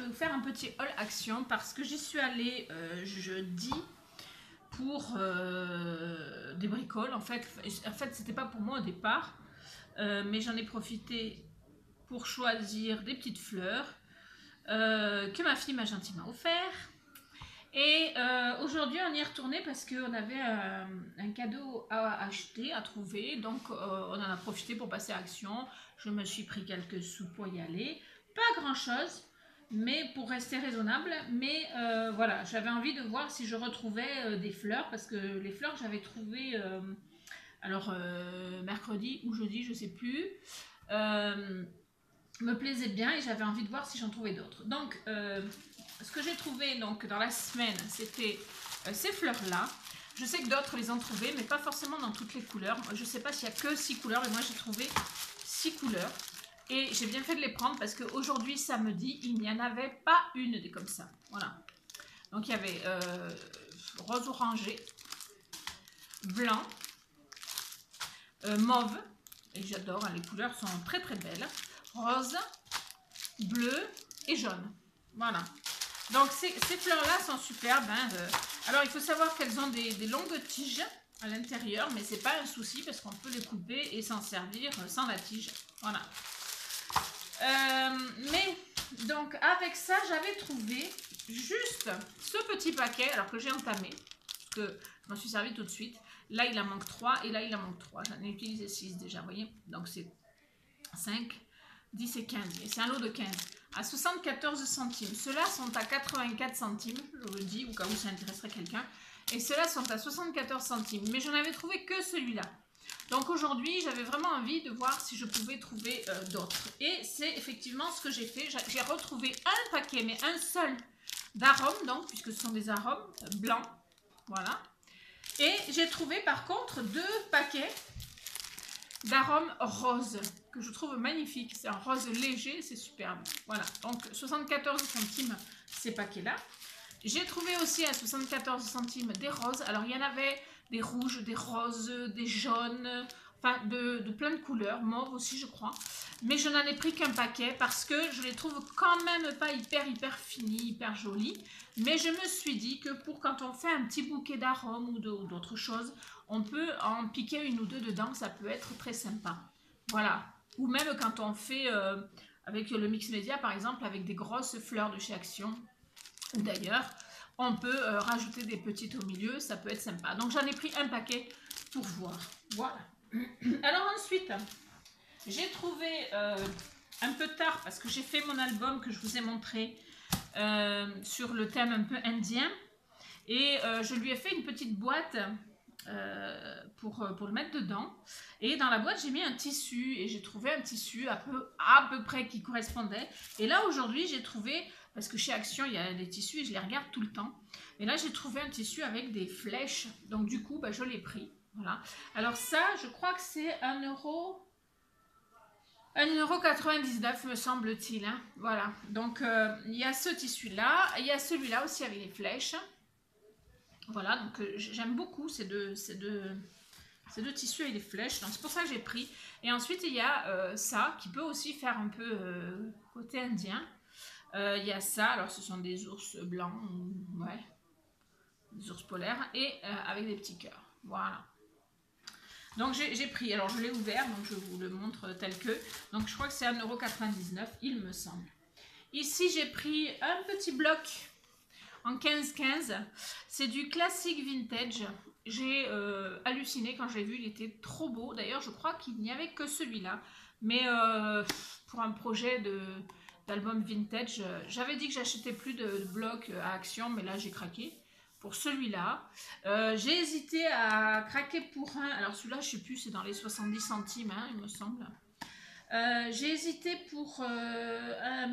vais vous faire un petit haul action parce que j'y suis allée jeudi pour des bricoles. En fait c'était pas pour moi au départ, mais j'en ai profité pour choisir des petites fleurs que ma fille m'a gentiment offert. Et aujourd'hui on y est retourné parce qu'on avait un cadeau à acheter, à trouver, donc on en a profité pour passer à Action. Je me suis pris quelques sous pour y aller, pas grand chose, mais pour rester raisonnable. Mais voilà, j'avais envie de voir si je retrouvais des fleurs, parce que les fleurs que j'avais trouvées mercredi ou jeudi, je sais plus, me plaisaient bien et j'avais envie de voir si j'en trouvais d'autres. Donc ce que j'ai trouvé donc dans la semaine, c'était ces fleurs-là. Je sais que d'autres les ont trouvées, mais pas forcément dans toutes les couleurs. Je ne sais pas s'il n'y a que 6 couleurs, mais moi j'ai trouvé 6 couleurs. Et j'ai bien fait de les prendre parce qu'aujourd'hui, samedi, il n'y en avait pas une des comme ça. Voilà. Donc il y avait rose orangé, blanc, mauve. Et j'adore, hein, les couleurs sont très très belles. Rose, bleu et jaune. Voilà. Donc ces fleurs-là sont superbes. Hein. Alors il faut savoir qu'elles ont des longues tiges à l'intérieur, mais c'est pas un souci parce qu'on peut les couper et s'en servir sans la tige. Voilà. Mais donc avec ça, j'avais trouvé juste ce petit paquet, alors que j'ai entamé, parce que je m'en suis servi tout de suite. Là il en manque 3 et là il en manque 3. J'en ai utilisé 6 déjà, vous voyez. Donc c'est 5, 10 et 15. Et c'est un lot de 15 à 74 centimes. Ceux-là sont à 84 centimes, je vous le dis, au cas où ça intéresserait quelqu'un. Et ceux-là sont à 74 centimes. Mais j'en avais trouvé que celui-là. Donc aujourd'hui, j'avais vraiment envie de voir si je pouvais trouver d'autres. Et c'est effectivement ce que j'ai fait. J'ai retrouvé un paquet, mais un seul d'arômes, donc, puisque ce sont des arômes blancs. Voilà. Et j'ai trouvé par contre 2 paquets d'arômes roses, que je trouve magnifique. C'est un rose léger, c'est superbe. Voilà, donc 74 centimes ces paquets-là. J'ai trouvé aussi à 74 centimes des roses. Alors, il y en avait des rouges, des roses, des jaunes, enfin, de plein de couleurs, mauve aussi, je crois. Mais je n'en ai pris qu'un paquet parce que je les trouve quand même pas hyper finis, hyper jolis. Mais je me suis dit que pour quand on fait un petit bouquet d'arômes ou d'autres choses, on peut en piquer 1 ou 2 dedans, ça peut être très sympa. Voilà. Ou même quand on fait avec le mix média, par exemple, avec des grosses fleurs de chez Action, ou d'ailleurs, on peut rajouter des petites au milieu, ça peut être sympa. Donc j'en ai pris un paquet pour voir. Voilà. Alors ensuite, j'ai trouvé un peu tard, parce que j'ai fait mon album que je vous ai montré sur le thème un peu indien. Et je lui ai fait une petite boîte pour le mettre dedans. Et dans la boîte, j'ai mis un tissu. Et j'ai trouvé un tissu à peu près qui correspondait. Et là, aujourd'hui, j'ai trouvé... Parce que chez Action, il y a des tissus et je les regarde tout le temps. Et là, j'ai trouvé un tissu avec des flèches. Donc, du coup, bah, je l'ai pris. Voilà. Alors ça, je crois que c'est 1,99 €, me semble-t-il. Hein. Voilà. Donc, il y a ce tissu-là. Il y a celui-là aussi avec les flèches. Voilà. Donc, j'aime beaucoup ces deux tissus avec les flèches. Donc, c'est pour ça que j'ai pris. Et ensuite, il y a ça qui peut aussi faire un peu côté indien. Il y a ça, alors ce sont des ours blancs, ouais, des ours polaires, et avec des petits cœurs, voilà. Donc j'ai pris, alors je l'ai ouvert, donc je vous le montre tel que, donc je crois que c'est 1,99 €, il me semble. Ici j'ai pris un petit bloc en 15-15, c'est du classique vintage. J'ai halluciné quand j'ai vu, il était trop beau, d'ailleurs je crois qu'il n'y avait que celui-là, mais pour un projet d'album vintage, j'avais dit que j'achetais plus de blocs à Action, mais là j'ai craqué pour celui-là. J'ai hésité à craquer pour un, alors celui-là je sais plus, c'est dans les 70 centimes, hein, il me semble. J'ai hésité pour un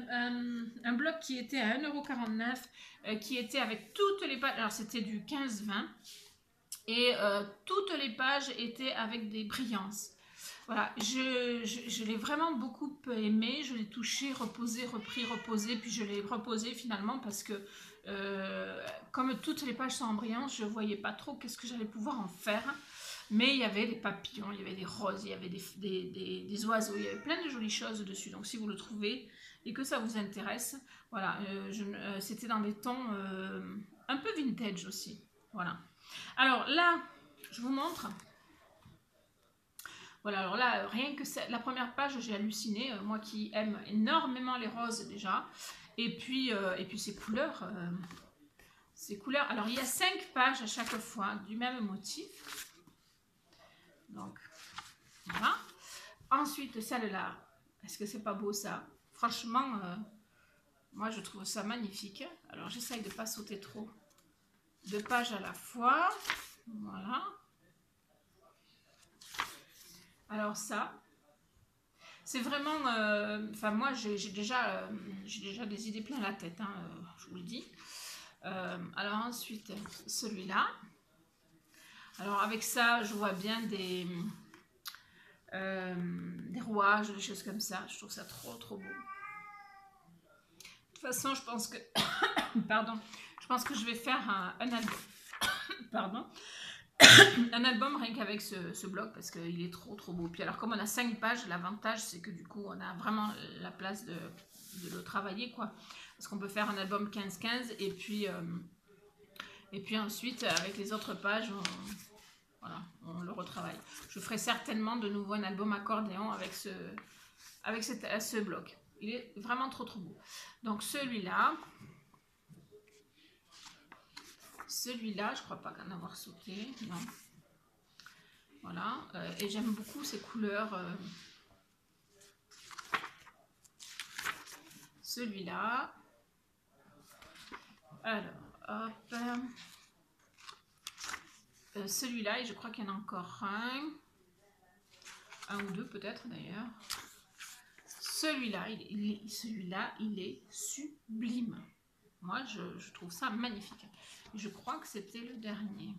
bloc qui était à 1,49 €, qui était avec toutes les pages, alors c'était du 15-20, et toutes les pages étaient avec des brillances. Voilà, je l'ai vraiment beaucoup aimé, je l'ai touché, reposé, repris, reposé, puis je l'ai reposé finalement parce que comme toutes les pages sont en brillance, je ne voyais pas trop qu'est-ce que j'allais pouvoir en faire. Mais il y avait des papillons, il y avait des roses, il y avait des oiseaux, il y avait plein de jolies choses dessus. Donc si vous le trouvez et que ça vous intéresse, Voilà, c'était dans des tons un peu vintage aussi. Voilà. Alors là, je vous montre. Voilà, alors là, rien que la première page, j'ai halluciné. Moi qui aime énormément les roses déjà. Et puis ces couleurs. Alors, il y a 5 pages à chaque fois du même motif. Donc, voilà. Ensuite, celle-là. Est-ce que c'est pas beau ça? Franchement, moi je trouve ça magnifique. Alors, j'essaye de ne pas sauter trop de pages à la fois. Voilà. Alors ça, c'est vraiment... Enfin, moi, j'ai déjà des idées plein la tête, hein, je vous le dis. Alors ensuite, celui-là. Alors avec ça, je vois bien des rouages, des choses comme ça. Je trouve ça trop beau. De toute façon, je pense que... Pardon. Je pense que je vais faire un album. Pardon. Un album rien qu'avec ce bloc parce qu'il est trop beau. Puis alors comme on a 5 pages, l'avantage c'est que du coup on a vraiment la place de le travailler quoi. Parce qu'on peut faire un album 15-15 et puis ensuite avec les autres pages on le retravaille. Je ferai certainement de nouveau un album accordéon avec ce bloc. Il est vraiment trop beau. Donc celui-là, je crois pas qu'en avoir sauté, non. Voilà, et j'aime beaucoup ces couleurs. Celui-là. Alors, hop. Celui-là, et je crois qu'il y en a encore un ou deux peut-être d'ailleurs. Celui-là, il est sublime. Moi, je trouve ça magnifique. Je crois que c'était le dernier.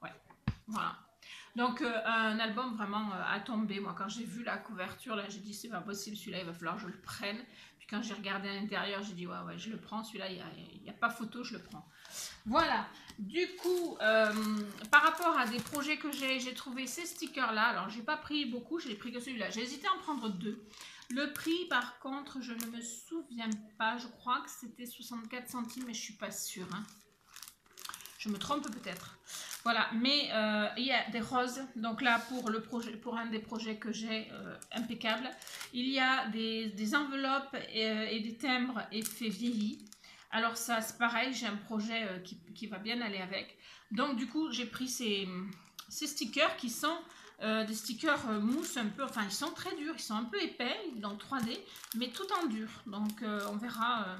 Ouais, voilà. Donc, un album vraiment à tomber. Moi, quand j'ai vu la couverture, là, j'ai dit, c'est pas possible, celui-là, il va falloir que je le prenne. Puis quand j'ai regardé à l'intérieur, j'ai dit, ouais, je le prends. Celui-là, il n'y a pas photo, je le prends. Voilà. Du coup, par rapport à des projets que j'ai trouvé ces stickers-là. Alors, j'ai pas pris beaucoup, j'ai pris que celui-là. J'ai hésité à en prendre 2. Le prix, par contre, je ne me souviens pas. Je crois que c'était 64 centimes, mais je suis pas sûre. Hein. Je me trompe peut-être. Voilà, mais il y a des roses. Donc là, pour un des projets que j'ai impeccable, il y a des enveloppes et des timbres effets vieillis. Alors ça, c'est pareil, j'ai un projet qui va bien aller avec. Donc du coup, j'ai pris ces stickers qui sont des stickers mousse un peu, enfin ils sont très durs, ils sont un peu épais, dans 3D, mais tout en dur. Donc on verra,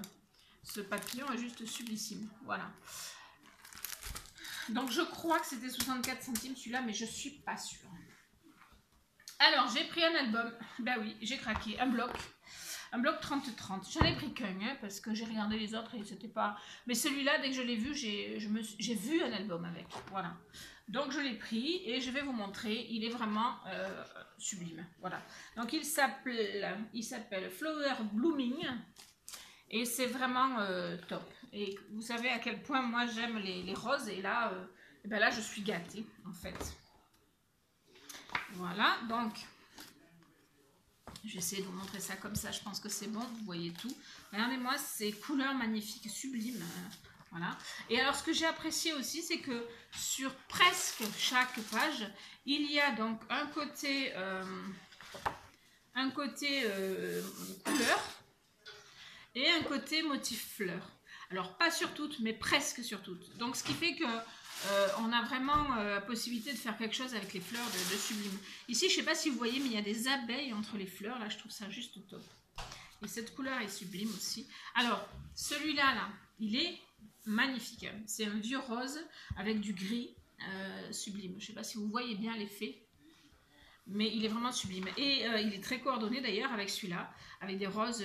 ce papillon est juste sublissime. Voilà. Donc je crois que c'était 64 centimes celui-là, mais je suis pas sûre. Alors j'ai pris un album, ben oui, j'ai craqué, un bloc 30-30. J'en ai pris qu'un, hein, parce que j'ai regardé les autres et c'était pas... Mais celui-là, dès que je l'ai vu, j'ai vu un album avec, voilà. Donc je l'ai pris et je vais vous montrer, il est vraiment sublime, voilà. Donc il s'appelle Flower Blooming et c'est vraiment top. Et vous savez à quel point moi j'aime les roses et là, ben là je suis gâtée en fait. Voilà, donc j'essaie de vous montrer ça comme ça, je pense que c'est bon, vous voyez tout. Regardez-moi ces couleurs magnifiques, sublimes. Voilà. Et alors ce que j'ai apprécié aussi, c'est que sur presque chaque page, il y a donc un côté couleur et un côté motif fleur. Alors pas sur toutes, mais presque sur toutes. Donc ce qui fait que on a vraiment la possibilité de faire quelque chose avec les fleurs de sublime. Ici, je ne sais pas si vous voyez, mais il y a des abeilles entre les fleurs. Là, je trouve ça juste top. Et cette couleur est sublime aussi. Alors, celui-là, là, il est magnifique. C'est un vieux rose avec du gris sublime. Je ne sais pas si vous voyez bien l'effet, mais il est vraiment sublime. Et il est très coordonné d'ailleurs avec celui-là, avec des roses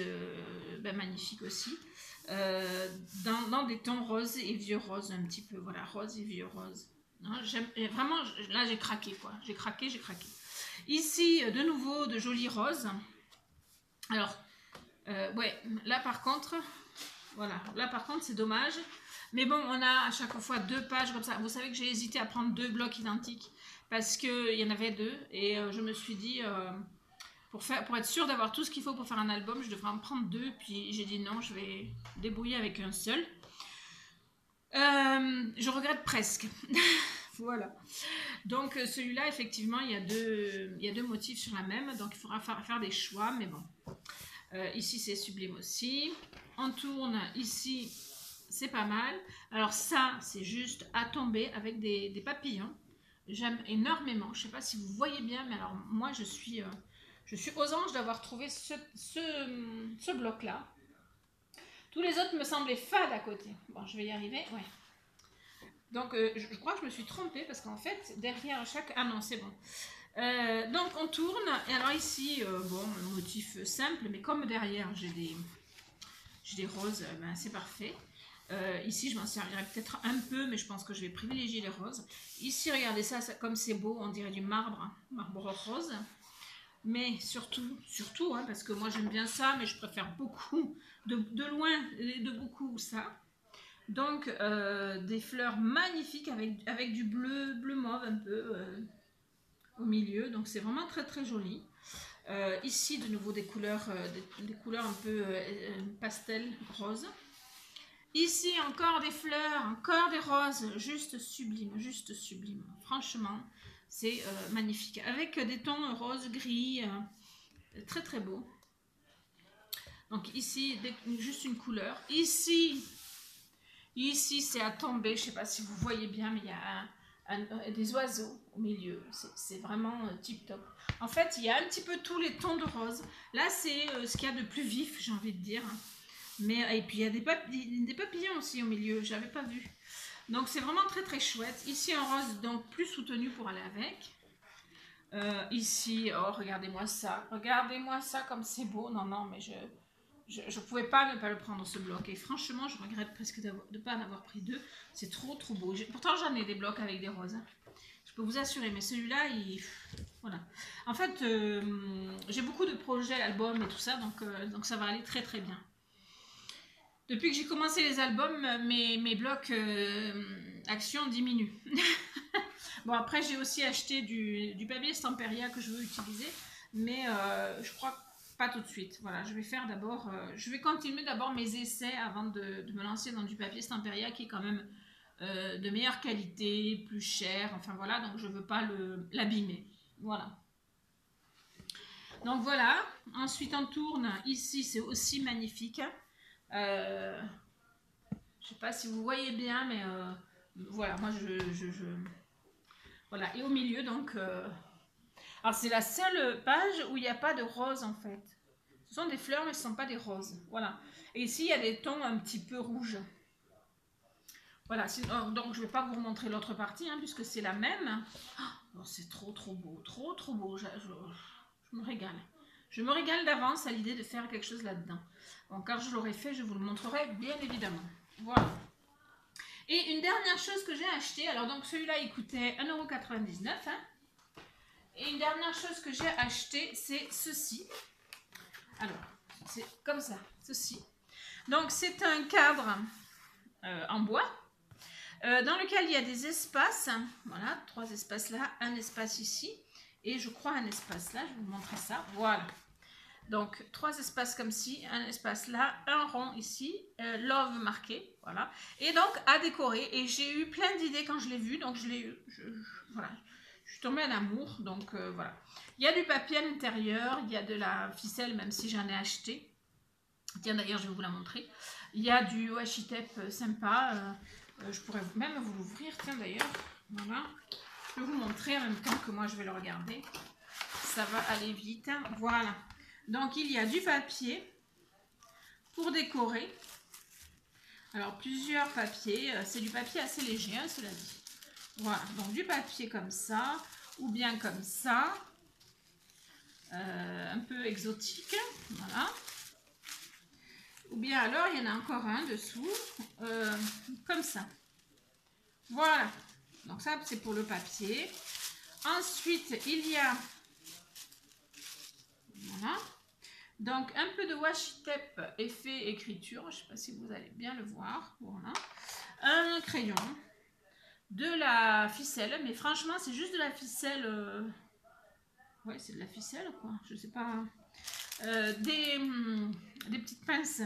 magnifiques aussi. Dans des tons roses et vieux roses un petit peu, voilà, rose et vieux rose. Vraiment, là j'ai craqué quoi, j'ai craqué. Ici, de nouveau, de jolis roses. Alors, ouais, là par contre, voilà, là par contre c'est dommage. Mais bon, on a à chaque fois 2 pages comme ça. Vous savez que j'ai hésité à prendre 2 blocs identiques parce qu'il y en avait 2 et je me suis dit... pour être sûre d'avoir tout ce qu'il faut pour faire un album, je devrais en prendre 2. Puis j'ai dit non, je vais débrouiller avec un seul. Je regrette presque. Voilà. Donc celui-là, effectivement, il y a deux motifs sur la même. Donc il faudra faire des choix, mais bon. Ici, c'est sublime aussi. On tourne ici, c'est pas mal. Alors ça, c'est juste à tomber avec des papillons. J'aime énormément. Je sais pas si vous voyez bien, mais alors moi, je suis aux anges d'avoir trouvé ce bloc-là. Tous les autres me semblaient fades à côté. Bon, je vais y arriver. Ouais. Donc, je crois que je me suis trompée parce qu'en fait, derrière chaque... Ah non, c'est bon. Donc, on tourne. Et alors ici, bon, un motif simple, mais comme derrière, j'ai des roses, ben, c'est parfait. Ici, je m'en servirai peut-être un peu, mais je pense que je vais privilégier les roses. Ici, regardez ça, comme c'est beau, on dirait du marbre rose. Mais surtout, hein, parce que moi j'aime bien ça, mais je préfère beaucoup, de loin, de beaucoup ça. Donc, des fleurs magnifiques avec du bleu mauve un peu au milieu. Donc, c'est vraiment très très joli. Ici, de nouveau, des couleurs un peu pastel, rose. Ici, encore des fleurs, encore des roses. Juste sublime, juste sublime. Franchement, c'est magnifique. Avec des tons rose, gris, très très beau. Donc ici, juste une couleur. Ici c'est à tomber. Je ne sais pas si vous voyez bien, mais il y a des oiseaux au milieu. C'est vraiment tip top. En fait, il y a un petit peu tous les tons de rose. Là, c'est ce qu'il y a de plus vif, j'ai envie de dire. Mais, et puis, il y a des papillons aussi au milieu. Je n'avais pas vu. Donc, c'est vraiment très, très chouette. Ici, en rose, donc plus soutenu pour aller avec. Ici, oh, regardez-moi ça. Regardez-moi ça comme c'est beau. Non, non, mais je pouvais pas ne pas le prendre ce bloc. Et franchement, je regrette presque de ne pas en avoir pris 2. C'est trop, trop beau. Pourtant, j'en ai des blocs avec des roses. Hein. Je peux vous assurer. Mais celui-là, voilà. En fait, j'ai beaucoup de projets, albums et tout ça. Donc ça va aller très, très bien. Depuis que j'ai commencé les albums, mes blocs action diminuent. Bon, après, j'ai aussi acheté du papier Stamperia que je veux utiliser, mais je crois pas tout de suite. Voilà, je vais faire d'abord, je vais continuer d'abord mes essais avant de me lancer dans du papier Stamperia qui est quand même de meilleure qualité, plus cher, enfin voilà, donc je veux pas l'abîmer. Voilà. Donc voilà, ensuite on tourne, ici c'est aussi magnifique. Je sais pas si vous voyez bien, mais voilà, moi voilà, et au milieu donc alors c'est la seule page où il n'y a pas de rose en fait. Ce sont des fleurs mais ce ne sont pas des roses. Voilà. Et ici il y a des tons un petit peu rouges. Voilà, donc je ne vais pas vous remontrer l'autre partie hein, puisque c'est la même. Oh, c'est trop trop beau, trop trop beau. Je me régale. Je me régale d'avance à l'idée de faire quelque chose là-dedans. Bon, quand je l'aurai fait, je vous le montrerai bien évidemment. Voilà. Et une dernière chose que j'ai acheté, alors donc celui-là il coûtait 1,99 €. Hein. Et une dernière chose que j'ai acheté, c'est ceci. Alors, c'est comme ça, ceci. Donc c'est un cadre en bois dans lequel il y a des espaces. Voilà, 3 espaces là, un espace ici et je crois un espace là. Je vais vous montrer ça. Voilà. Donc 3 espaces comme ci, un espace là, un rond ici, love marqué, voilà. Et donc à décorer. Et j'ai eu plein d'idées quand je l'ai vu, donc voilà. Je suis tombée en amour, donc voilà. Il y a du papier à l'intérieur, il y a de la ficelle, même si j'en ai acheté. Tiens, d'ailleurs, je vais vous la montrer. Il y a du washi tape sympa. Je pourrais même vous l'ouvrir, tiens, d'ailleurs. Voilà. Je vais vous montrer en même temps que moi, je vais le regarder. Ça va aller vite. Voilà. Donc, il y a du papier pour décorer. Alors, plusieurs papiers. C'est du papier assez léger, hein, cela dit. Voilà, donc du papier comme ça, ou bien comme ça, un peu exotique, voilà. Ou bien alors, il y en a encore un dessous, comme ça. Voilà, donc ça c'est pour le papier. Ensuite, il y a, voilà, donc un peu de washi tape effet écriture, je ne sais pas si vous allez bien le voir, voilà. Un crayon. De la ficelle, mais franchement c'est juste de la ficelle Ouais, c'est de la ficelle, quoi. Je sais pas. Des petites pinces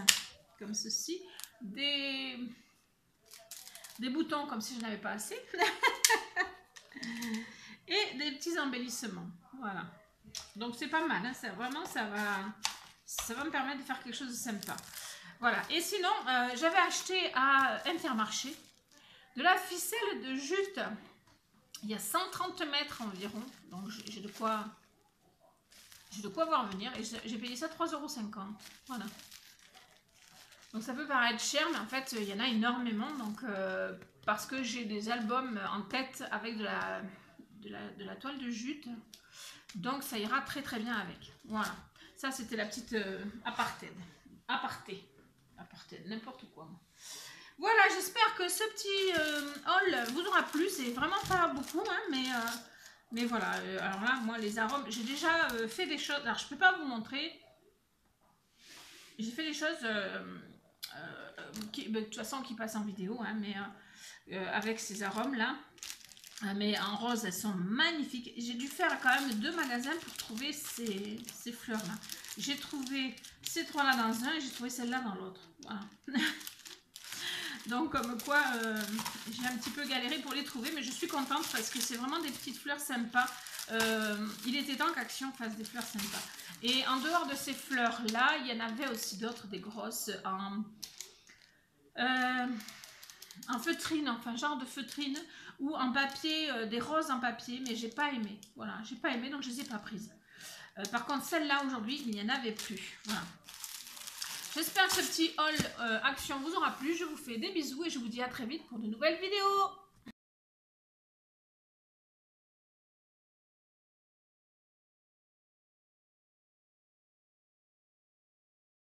comme ceci. Des boutons comme si je n'avais pas assez. Et des petits embellissements. Voilà. Donc c'est pas mal. Hein. Vraiment, ça va me permettre de faire quelque chose de sympa. Voilà. Et sinon, j'avais acheté à Intermarché de la ficelle de jute. Il y a 130 mètres environ. Donc j'ai de quoi voir venir. Et j'ai payé ça 3,50 €. Voilà. Donc ça peut paraître cher, mais en fait, il y en a énormément. Donc, parce que j'ai des albums en tête avec de la toile de jute. Donc ça ira très très bien avec. Voilà. Ça, c'était la petite aparté, n'importe quoi. Voilà, j'espère que ce petit haul vous aura plu. C'est vraiment pas beaucoup, hein, mais voilà. Alors là, moi, les arômes, j'ai déjà fait des choses. Alors, je peux pas vous montrer. J'ai fait des choses de toute façon qui passent en vidéo, hein, mais avec ces arômes-là. Mais en rose, elles sont magnifiques. J'ai dû faire quand même 2 magasins pour trouver ces fleurs-là. J'ai trouvé ces 3-là dans un et j'ai trouvé celle-là dans l'autre. Voilà. Donc, comme quoi, j'ai un petit peu galéré pour les trouver, mais je suis contente parce que c'est vraiment des petites fleurs sympas. Il était temps qu'Action fasse des fleurs sympas. Et en dehors de ces fleurs-là, il y en avait aussi d'autres, des grosses en feutrine, enfin genre de feutrine, ou en papier, des roses en papier, mais j'ai pas aimé. Voilà, j'ai pas aimé, donc je les ai pas prises. Par contre, celle-là, aujourd'hui, il n'y en avait plus. Voilà. J'espère que ce petit haul Action vous aura plu. Je vous fais des bisous et je vous dis à très vite pour de nouvelles vidéos.